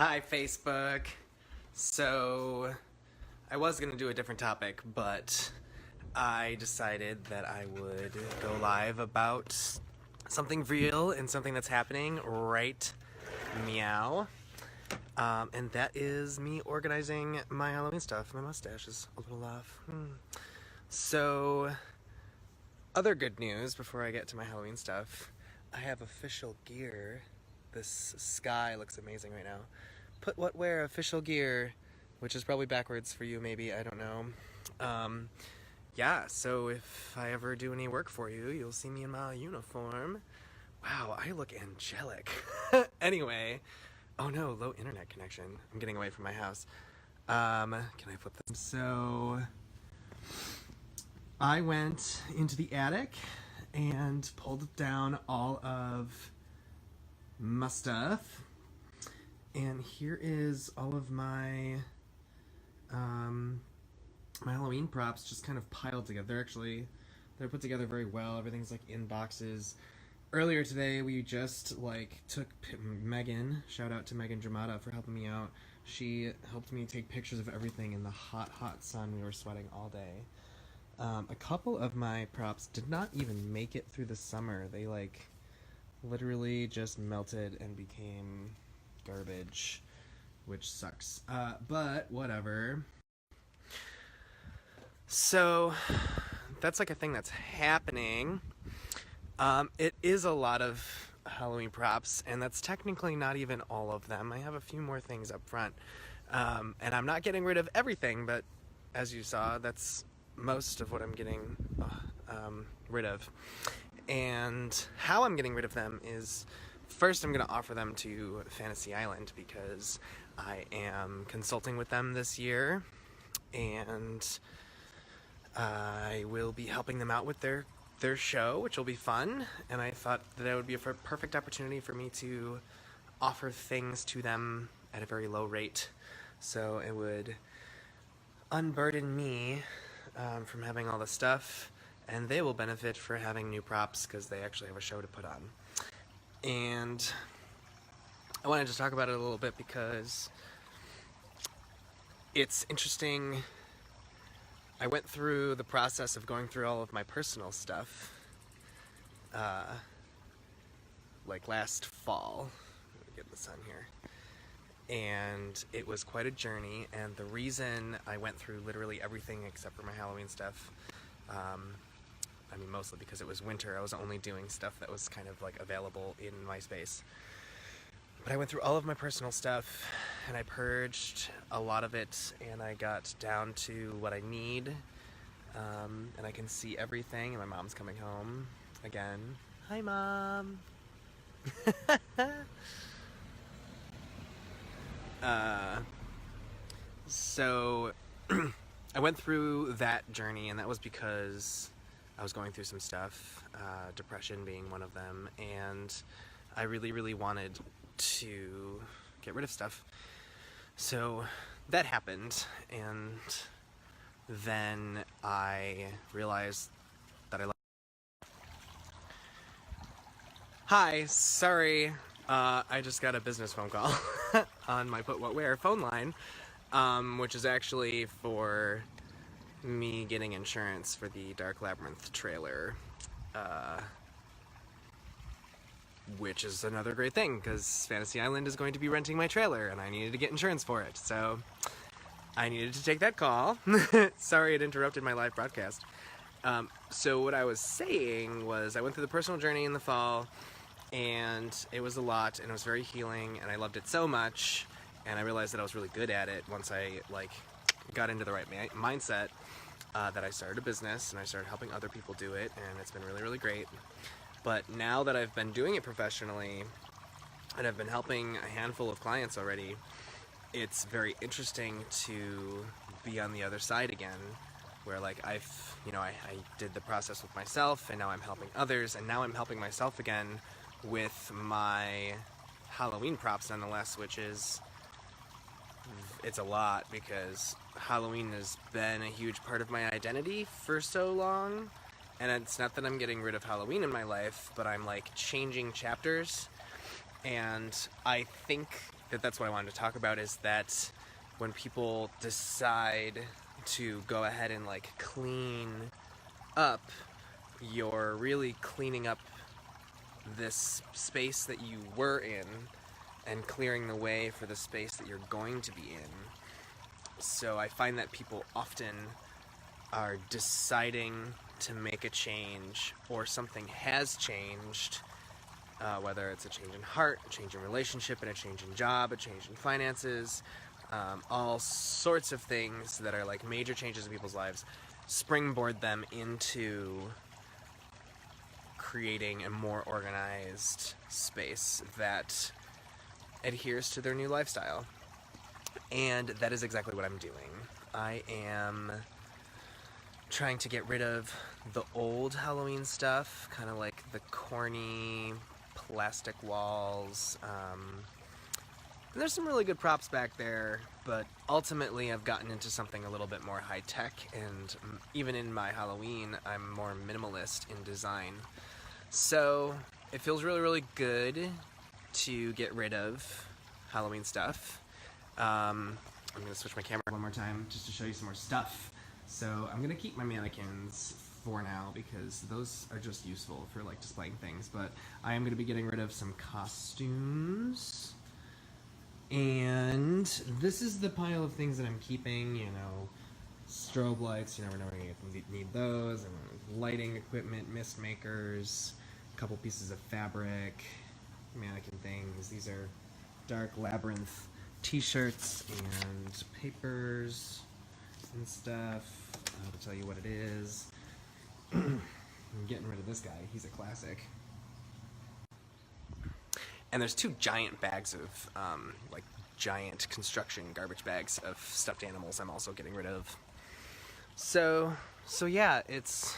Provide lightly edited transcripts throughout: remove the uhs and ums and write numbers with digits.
Hi, Facebook. So, I was going to do a different topic, but I decided that I would go live about something real and something that's happening right meow. And that is me organizing my Halloween stuff. My mustache is a little off. So, other good news before I get to my Halloween stuff, I have official gear. This sky looks amazing right now. Put what wear official gear, which is probably backwards for you maybe, I don't know. Yeah, so if I ever do any work for you, you'll see me in my uniform. Wow, I look angelic. Anyway, oh no, low internet connection. I'm getting away from my house. Can I flip this? So, I went into the attic and pulled down all of my stuff. And here is all of my my Halloween props just kind of piled together. They're put together very well. Everything's like in boxes. Earlier today, we just took Megan. Shout out to Megan Dramata for helping me out. She helped me take pictures of everything in the hot, hot sun. We were sweating all day. A couple of my props did not even make it through the summer. They literally just melted and became garbage, which sucks. But whatever. So that's a thing that's happening. It is a lot of Halloween props, and that's technically not even all of them. I have a few more things up front. And I'm not getting rid of everything, but as you saw, that's most of what I'm getting rid of. And how I'm getting rid of them is, first I'm going to offer them to Fantasy Island because I am consulting with them this year, and I will be helping them out with their show, which will be fun, and I thought that it would be a perfect opportunity for me to offer things to them at a very low rate, so it would unburden me from having all the stuff, and they will benefit for having new props because they actually have a show to put on. And I wanted to talk about it a little bit because it's interesting. I went through the process of going through all of my personal stuff last fall. Let me get the sun here. And it was quite a journey, and the reason I went through literally everything except for my Halloween stuff, mostly because it was winter. I was only doing stuff that was kind of available in my space. But I went through all of my personal stuff, and I purged a lot of it, and I got down to what I need, and I can see everything, and my mom's coming home again. Hi, Mom! So I went through that journey, and that was because I was going through some stuff, depression being one of them, and I really, really wanted to get rid of stuff. So that happened, and then I realized that I Hi, sorry, I just got a business phone call on my Put What Where phone line, which is actually for me getting insurance for the Dark Labyrinth trailer, which is another great thing because Fantasy Island is going to be renting my trailer and I needed to get insurance for it, so I needed to take that call. Sorry it interrupted my live broadcast. So what I was saying was I went through the personal journey in the fall, and it was a lot, and it was very healing, and I loved it so much, and I realized that I was really good at it once I got into the right mindset, that I started a business and I started helping other people do it, and it's been really, really great. But now that I've been doing it professionally and I've been helping a handful of clients already, it's very interesting to be on the other side again, where I did the process with myself, and now I'm helping others, and now I'm helping myself again with my Halloween props nonetheless, which is, it's a lot because Halloween has been a huge part of my identity for so long, and it's not that I'm getting rid of Halloween in my life, but I'm changing chapters, and I think that that's what I wanted to talk about, is that when people decide to go ahead and like clean up, you're really cleaning up this space that you were in and clearing the way for the space that you're going to be in. So I find that people often are deciding to make a change, or something has changed, whether it's a change in heart, a change in relationship, and a change in job, a change in finances, all sorts of things that are like major changes in people's lives, springboard them into creating a more organized space that adheres to their new lifestyle. And that is exactly what I'm doing. I am trying to get rid of the old Halloween stuff, kind of like the corny plastic walls. And there's some really good props back there, but ultimately I've gotten into something a little bit more high-tech, and even in my Halloween, I'm more minimalist in design. So it feels really, really good to get rid of Halloween stuff. I'm going to switch my camera one more time just to show you some more stuff. So I'm going to keep my mannequins for now because those are just useful for like displaying things, but I am going to be getting rid of some costumes. And this is the pile of things that I'm keeping, you know, strobe lights, you never know when you're going to need those, and lighting equipment, mist makers, a couple pieces of fabric, mannequin things. These are dark labyrinth t-shirts and papers and stuff. To tell you what it is. I'm getting rid of this guy. He's a classic. And there's two giant bags of, like, giant construction garbage bags of stuffed animals I'm also getting rid of. So yeah, it's...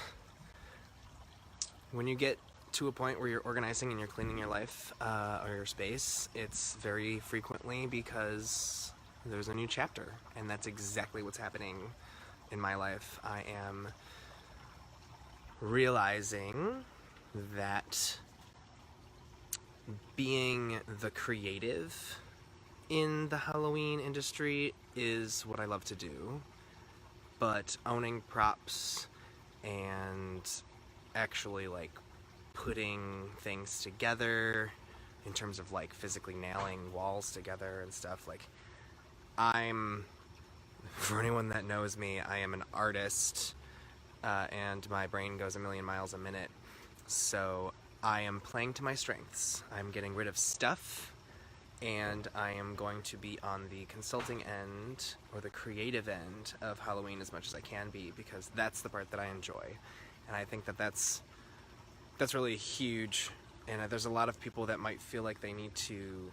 when you get to a point where you're organizing and you're cleaning your life, or your space, it's very frequently because there's a new chapter. And that's exactly what's happening in my life. I am realizing that being the creative in the Halloween industry is what I love to do, but owning props and actually like putting things together in terms of like physically nailing walls together and stuff, like for anyone that knows me, I am an artist, and my brain goes a million miles a minute. So I am playing to my strengths. I'm getting rid of stuff, and I am going to be on the consulting end, or the creative end of Halloween as much as I can be, because that's the part that I enjoy. And I think that that's really huge. And there's a lot of people that might feel like they need to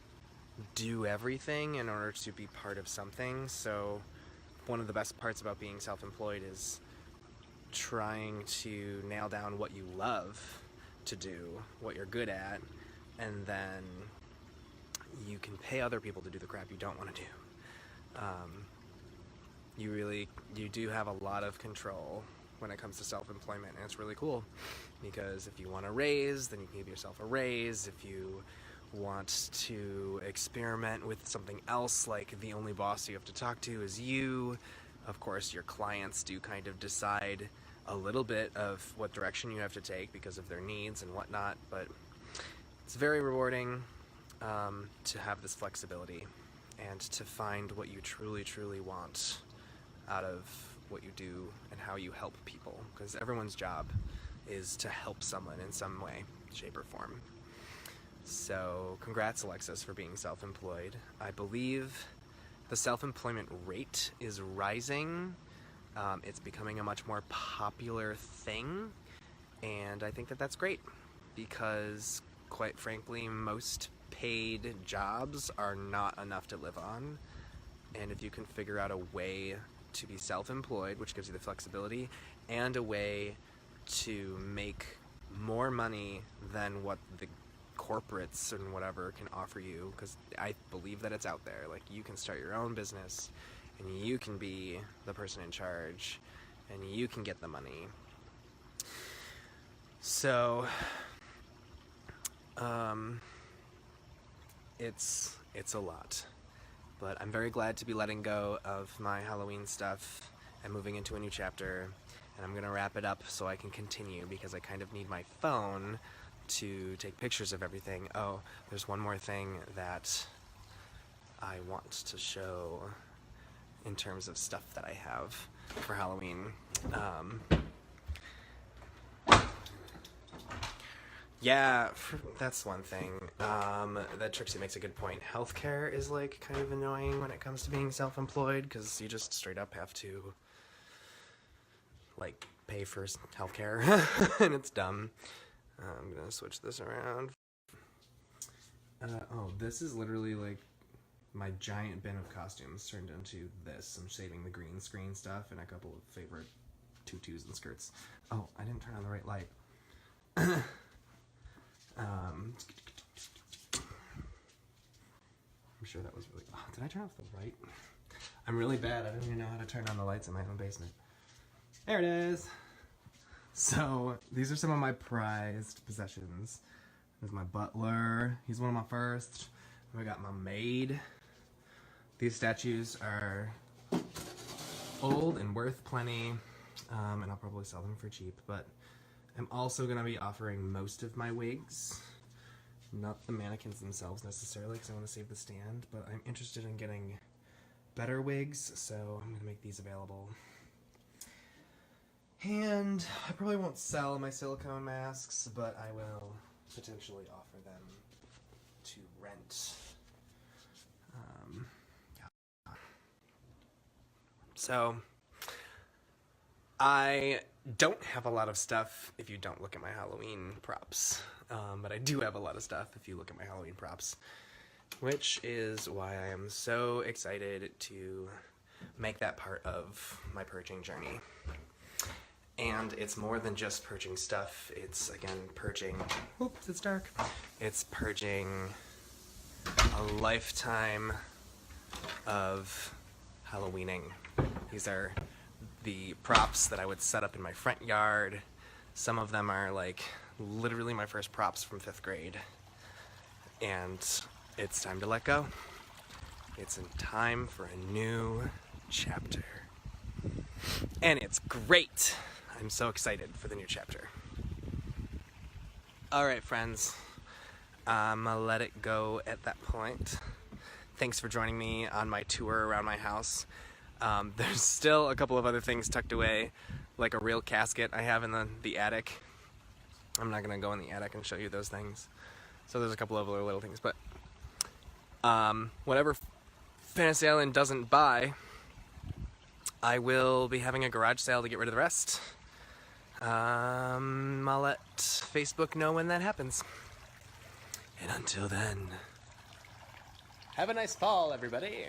do everything in order to be part of something. So one of the best parts about being self-employed is trying to nail down what you love to do, what you're good at, and then you can pay other people to do the crap you don't want to do. You do have a lot of control when it comes to self-employment, and it's really cool, because if you want a raise, then you can give yourself a raise. If you want to experiment with something else, like the only boss you have to talk to is you, of course your clients do kind of decide a little bit of what direction you have to take because of their needs and whatnot, but it's very rewarding to have this flexibility and to find what you truly, truly want out of what you do and how you help people, because everyone's job is to help someone in some way, shape, or form. So congrats, Alexis, for being self-employed. I believe the self-employment rate is rising. It's becoming a much more popular thing, and I think that that's great, because quite frankly, most paid jobs are not enough to live on. And if you can figure out a way to be self-employed, which gives you the flexibility, and a way to make more money than what the corporates and whatever can offer you, because I believe that it's out there. Like, you can start your own business, and you can be the person in charge, and you can get the money. So, it's a lot. But I'm very glad to be letting go of my Halloween stuff and moving into a new chapter. And I'm going to wrap it up so I can continue because I kind of need my phone to take pictures of everything. Oh, there's one more thing that I want to show in terms of stuff that I have for Halloween. Yeah, that's one thing. That Trixie makes a good point. Healthcare is like kind of annoying when it comes to being self-employed because you just straight up have to like pay for healthcare and it's dumb. I'm gonna switch this around. Oh, this is literally like my giant bin of costumes turned into this. I'm saving the green screen stuff and a couple of favorite tutus and skirts. Oh, I didn't turn on the right light. I'm sure that was really... Oh, did I turn off the light? I'm really bad. I don't even know how to turn on the lights in my own basement. There it is! So, these are some of my prized possessions. There's my butler. He's one of my first. I got my maid. These statues are old and worth plenty, and I'll probably sell them for cheap, but I'm also going to be offering most of my wigs. Not the mannequins themselves necessarily, because I want to save the stand, but I'm interested in getting better wigs, so I'm going to make these available. And I probably won't sell my silicone masks, but I will potentially offer them to rent. So, I don't have a lot of stuff if you don't look at my Halloween props, but I do have a lot of stuff if you look at my Halloween props, which is why I am so excited to make that part of my purging journey. And it's more than just purging stuff, it's, again, purging... Oops, it's dark. It's purging a lifetime of Halloweening. These are the props that I would set up in my front yard. Some of them are, like, literally my first props from 5th grade. And it's time to let go. It's time for a new chapter. And it's great! I'm so excited for the new chapter. Alright, friends. I'm gonna let it go at that point. Thanks for joining me on my tour around my house. There's still a couple of other things tucked away, like a real casket I have in the attic. I'm not gonna go in the attic and show you those things. So there's a couple of other little things, but whatever Fantasy Island doesn't buy, I will be having a garage sale to get rid of the rest. I'll let Facebook know when that happens. And until then, have a nice fall, everybody.